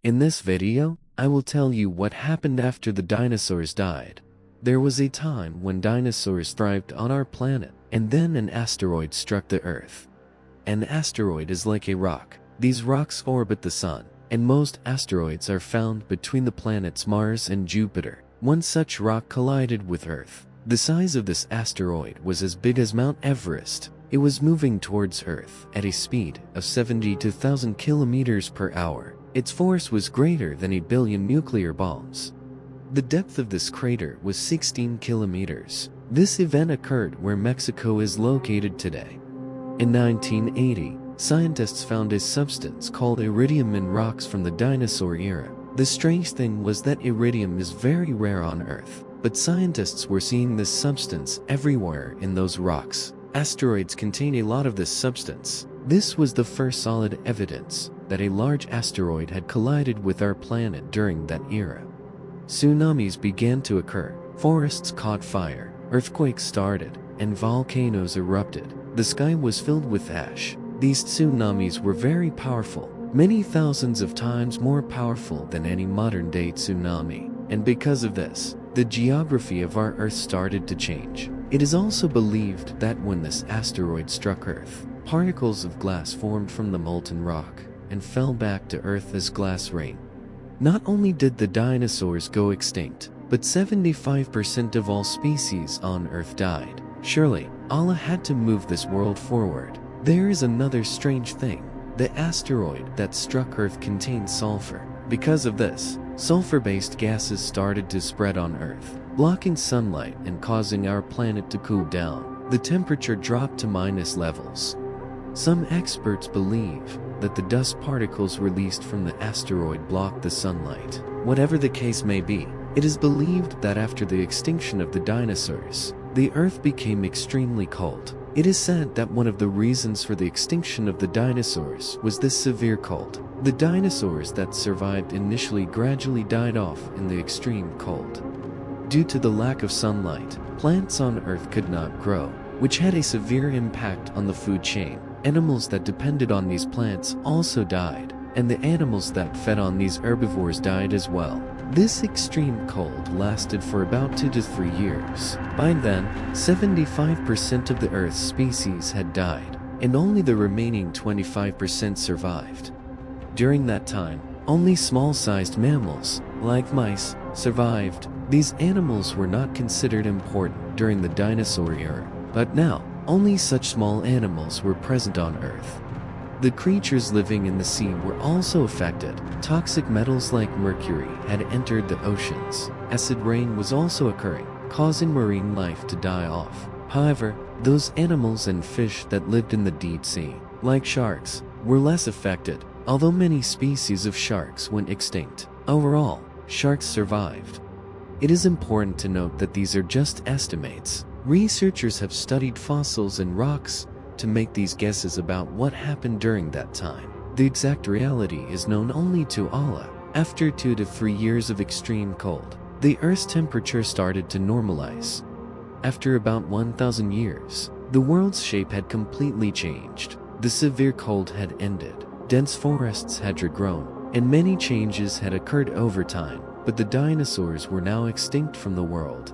In this video, I will tell you what happened after the dinosaurs died. There was a time when dinosaurs thrived on our planet, and then an asteroid struck the Earth. An asteroid is like a rock. These rocks orbit the Sun, and most asteroids are found between the planets Mars and Jupiter. One such rock collided with Earth. The size of this asteroid was as big as Mount Everest. It was moving towards Earth at a speed of 72,000 kilometers per hour. Its force was greater than 1 billion nuclear bombs. The depth of this crater was 16 kilometers. This event occurred where Mexico is located today. In 1980, scientists found a substance called iridium in rocks from the dinosaur era. The strange thing was that iridium is very rare on Earth, but scientists were seeing this substance everywhere in those rocks. Asteroids contain a lot of this substance. This was the first solid evidence that a large asteroid had collided with our planet during that era. Tsunamis began to occur, forests caught fire, earthquakes started, and volcanoes erupted. The sky was filled with ash. These tsunamis were very powerful, many thousands of times more powerful than any modern-day tsunami. And because of this, the geography of our Earth started to change. It is also believed that when this asteroid struck Earth, particles of glass formed from the molten rock and fell back to Earth as glass rain. Not only did the dinosaurs go extinct, but 75% of all species on Earth died. Surely, Allah had to move this world forward. There is another strange thing. The asteroid that struck Earth contained sulfur. Because of this, sulfur-based gases started to spread on Earth, blocking sunlight and causing our planet to cool down. The temperature dropped to minus levels. Some experts believe that the dust particles released from the asteroid blocked the sunlight. Whatever the case may be, it is believed that after the extinction of the dinosaurs, the Earth became extremely cold. It is said that one of the reasons for the extinction of the dinosaurs was this severe cold. The dinosaurs that survived initially gradually died off in the extreme cold. Due to the lack of sunlight, plants on Earth could not grow, which had a severe impact on the food chain. Animals that depended on these plants also died, and the animals that fed on these herbivores died as well. This extreme cold lasted for about 2 to 3 years. By then, 75% of the Earth's species had died, and only the remaining 25% survived. During that time, only small-sized mammals, like mice, survived. These animals were not considered important during the dinosaur era, but now, only such small animals were present on Earth. The creatures living in the sea were also affected. Toxic metals like mercury had entered the oceans. Acid rain was also occurring, causing marine life to die off. However, those animals and fish that lived in the deep sea, like sharks, were less affected, although many species of sharks went extinct. Overall, sharks survived. It is important to note that these are just estimates. Researchers have studied fossils and rocks to make these guesses about what happened during that time. The exact reality is known only to Allah. After 2 to 3 years of extreme cold, the Earth's temperature started to normalize. After about 1,000 years, the world's shape had completely changed. The severe cold had ended, dense forests had regrown, and many changes had occurred over time, but the dinosaurs were now extinct from the world.